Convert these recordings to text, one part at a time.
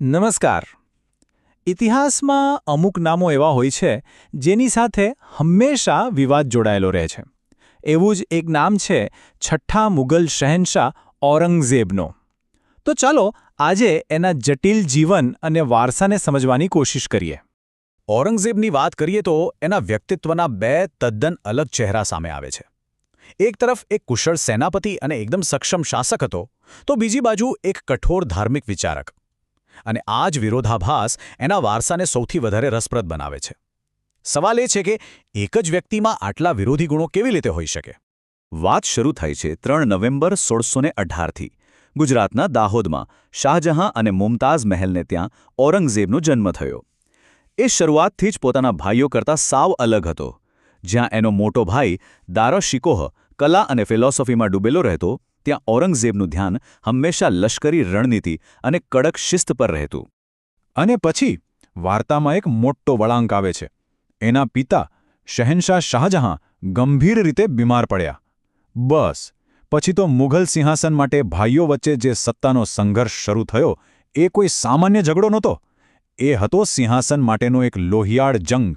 નમસ્કાર. ઇતિહાસમાં અમુક નામો એવા હોય છે જેની સાથે હંમેશા વિવાદ જોડાયેલો રહે છે. એવું જ એક નામ છે છઠ્ઠા મુગલ શહેનશાહ ઔરંગઝેબનો. તો ચાલો આજે એના જટિલ જીવન અને વારસાને સમજવાની કોશિશ કરીએ. ઔરંગઝેબની વાત કરીએ તો એના વ્યક્તિત્વના બે તદ્દન અલગ ચહેરા સામે આવે છે. એક તરફ એક કુશળ સેનાપતિ અને એકદમ સક્ષમ શાસક હતો, તો બીજી બાજુ એક કઠોર ધાર્મિક વિચારક. અને આ જ વિરોધાભાસ એના વારસાને સૌથી વધારે રસપ્રદ બનાવે છે. સવાલ એ છે કે એક જ વ્યક્તિમાં આટલા વિરોધી ગુણો કેવી રીતે હોઈ શકે? વાત શરૂ થાય છે 3 નવેમ્બર 1618થી ગુજરાતના દાહોદમાં શાહજહાં અને મુમતાઝ મહેલને ત્યાં ઔરંગઝેબનો જન્મ થયો. એ શરૂઆતથી જ પોતાના ભાઈઓ કરતાં સાવ અલગ હતો. જ્યાં એનો મોટો ભાઈ દારા શિકોહ કલા અને ફિલોસોફીમાં ડૂબેલો રહેતો, ત્યાં ઔરંગઝેબનું ધ્યાન હંમેશા લશ્કરી રણનીતિ અને કડક શિસ્ત પર રહેતું. અને પછી વાર્તામાં એક મોટો વળાંક આવે છે. એના પિતા શહેનશાહ શાહજહાં ગંભીર રીતે બીમાર પડ્યા. બસ પછી તો મુઘલ સિંહાસન માટે ભાઈઓ વચ્ચે જે સત્તાનો સંઘર્ષ શરૂ થયો એ કોઈ સામાન્ય ઝઘડો નહોતો. એ હતો સિંહાસન માટેનો એક લોહિયાળ જંગ.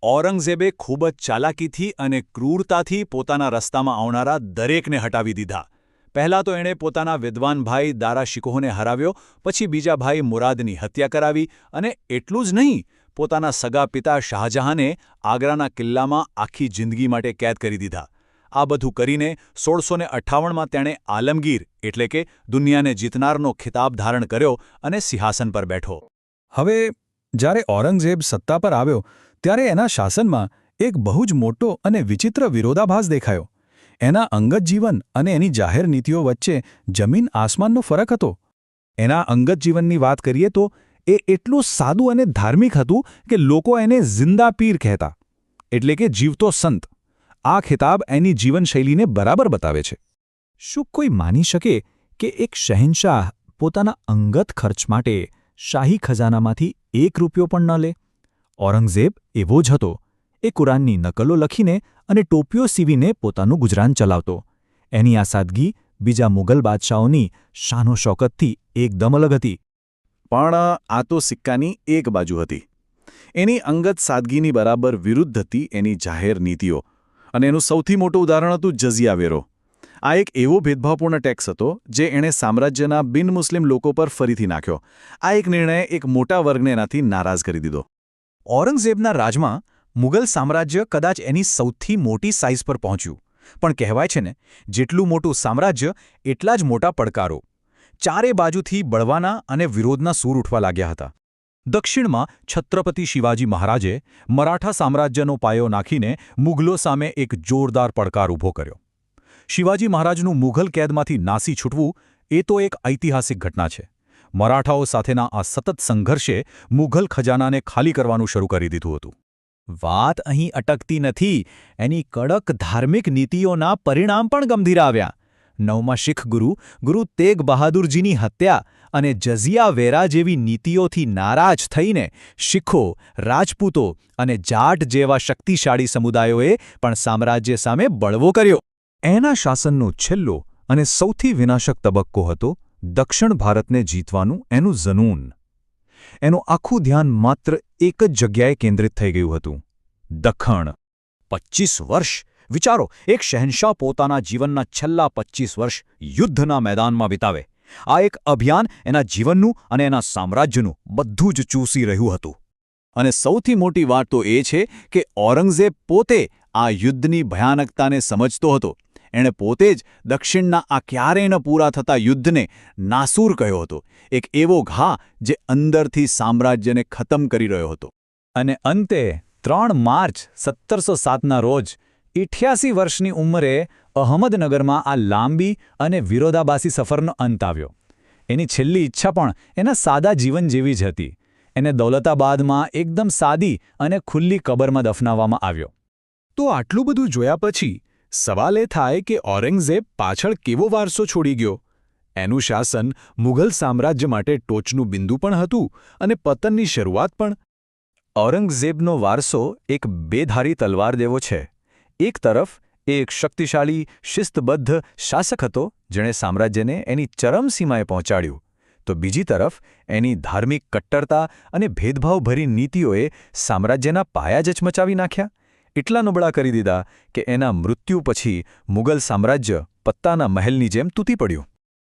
ઔરંગઝેબે ખૂબ જ ચાલાકીથી અને ક્રૂરતાથી પોતાના રસ્તામાં આવનારા દરેકને હટાવી દીધા. પહેલાં તો એણે પોતાના વિદ્વાન ભાઈ દારા શિકોહને હરાવ્યો, પછી બીજા ભાઈ મુરાદની હત્યા કરાવી, અને એટલું જ નહીં, પોતાના સગા પિતા શાહજહાંને આગ્રાના કિલ્લામાં આખી જિંદગી માટે કેદ કરી દીધા. આ બધું કરીને 1658માં તેણે આલમગીર એટલે કે દુનિયાને જીતનારનો ખિતાબ ધારણ કર્યો અને સિંહાસન પર બેઠો. હવે જ્યારે ઔરંગઝેબ સત્તા પર આવ્યો ત્યારે એના શાસનમાં એક બહુ જ મોટો અને વિચિત્ર વિરોધાભાસ દેખાયો. એના અંગત જીવન અને એની જાહેર નીતિઓ વચ્ચે જમીન આસમાનનો ફરક હતો. એના અંગત જીવનની વાત કરીએ તો એ એટલું સાદું અને ધાર્મિક હતું કે લોકો એને જિંદા પીર કહેતા, એટલે કે જીવતો સંત. આ ખિતાબ એની જીવનશૈલીને બરાબર બતાવે છે. શું કોઈ માની શકે કે એક શહેનશાહ પોતાના અંગત ખર્ચ માટે શાહી ખજાનામાંથી ₹1 પણ ન લે? ઔરંગઝેબ એવો જ હતો. એ કુરાનની નકલો લખીને અને ટોપીઓ સીવીને પોતાનું ગુજરાન ચલાવતો. એની આ સાદગી બીજા મુગલ બાદશાહોની શાનો શૌકતથી એકદમ અલગ હતી. પણ આ તો સિક્કાની એક બાજુ હતી. એની અંગત સાદગીની બરાબર વિરુદ્ધ હતી એની જાહેર નીતિઓ. અને એનું સૌથી મોટું ઉદાહરણ હતું જઝિયા વેરો. આ એક એવો ભેદભાવપૂર્ણ ટેક્સ હતો જે એણે સામ્રાજ્યના બિનમુસ્લિમ લોકો પર ફરીથી નાખ્યો. આ એક નિર્ણયે એક મોટા વર્ગને એનાથી નારાજ કરી દીધો. ઔરંગઝેબના રાજમાં મુગલ સામ્રાજ્ય કદાચ એની સૌથી મોટી સાઇઝ પર પહોંચ્યું. પણ કહેવાય છે ને, જેટલું મોટું સામ્રાજ્ય એટલા જ મોટા પડકારો. ચારે બાજુથી બળવાના અને વિરોધના સૂર ઉઠવા લાગ્યા હતા. દક્ષિણમાં છત્રપતિ શિવાજી મહારાજે મરાઠા સામ્રાજ્યનો પાયો નાખીને મુઘલો સામે એક જોરદાર પડકાર ઊભો કર્યો. શિવાજી મહારાજનું મુઘલ કેદમાંથી નાસી છૂટવું એ તો એક ઐતિહાસિક ઘટના છે. મરાઠાઓ સાથેના આ સતત સંઘર્ષે મુઘલ ખજાનાને ખાલી કરવાનું શરૂ કરી દીધું હતું. વાત અહીં અટકતી નથી. એની કડક ધાર્મિક નીતિઓના પરિણામ પણ ગંભીર આવ્યા. 9મા શીખ ગુરુ તેગ બહાદુરજીની હત્યા અને જઝિયા વેરા જેવી નીતિઓથી નારાજ થઈને શીખો, રાજપૂતો અને જાટ જેવા શક્તિશાળી સમુદાયોએ પણ સામ્રાજ્ય સામે બળવો કર્યો. એના શાસનનો છેલ્લો અને સૌથી વિનાશક તબક્કો હતો દક્ષિણ ભારતને જીતવાનું એનું ઝનૂન. એનું આખું ધ્યાન માત્ર એક જ જગ્યાએ કેન્દ્રિત થઈ ગયું હતું: દખ્ખણ. 25 વર્ષ! વિચારો, એક શહેનશાહ પોતાના જીવનના છેલ્લા 25 વર્ષ યુદ્ધના મેદાનમાં વિતાવે. આ એક અભિયાન એના જીવનનું અને એના સામ્રાજ્યનું બધું જ ચૂસી રહ્યું હતું. અને સૌથી મોટી વાત તો એ છે કે ઔરંગઝેબ પોતે આ યુદ્ધની ભયાનકતાને સમજતો હતો. એણે પોતે જ દક્ષિણના આ ક્યારેય ન પૂરા થતા યુદ્ધને નાસૂર કહ્યો હતો. એક એવો ઘા જે અંદરથી સામ્રાજ્યને ખતમ કરી રહ્યો હતો. અને અંતે 3 માર્ચ 1707ના રોજ 88 વર્ષની ઉંમરે અહમદનગરમાં આ લાંબી અને વિરોધાભાસી સફરનો અંત આવ્યો. એની છેલ્લી ઈચ્છા પણ એના સાદા જીવન જેવી જ હતી. એને દૌલતાબાદમાં એકદમ સાદી અને ખુલ્લી કબરમાં દફનાવવામાં આવ્યો. તો આટલું બધું જોયા પછી સવાલ એ થાય કે ઔરંગઝેબ પાછળ કેવો વારસો છોડી ગયો? એનું શાસન મુઘલ સામ્રાજ્ય માટે ટોચનું બિંદુ પણ હતું અને પતનની શરૂઆત પણ. ઔરંગઝેબનો વારસો એક બેધારી તલવાર જેવો છે. એક તરફ એ એક શક્તિશાળી, શિસ્તબદ્ધ શાસક હતો જેણે સામ્રાજ્યને એની ચરમસીમાએ પહોંચાડ્યું. તો બીજી તરફ એની ધાર્મિક કટ્ટરતા અને ભેદભાવભરી નીતિઓએ સામ્રાજ્યના પાયા જ મચાવી નાખ્યા. એટલા નબળા કરી દીધા કે એના મૃત્યુ પછી મુગલ સામ્રાજ્ય પત્તાના મહેલની જેમ તૂટી પડ્યું.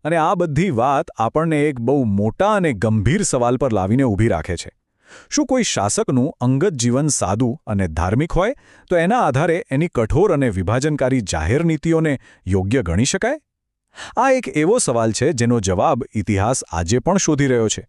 અને આ બધી વાત આપણને એક બહુ મોટા અને ગંભીર સવાલ પર લાવીને ઊભી રાખે છે. શું કોઈ શાસકનું અંગત જીવન સાદું અને ધાર્મિક હોય તો એના આધારે એની કઠોર અને વિભાજનકારી જાહેર નીતિઓને યોગ્ય ગણી શકાય? આ એક એવો સવાલ છે જેનો જવાબ ઇતિહાસ આજે પણ શોધી રહ્યો છે.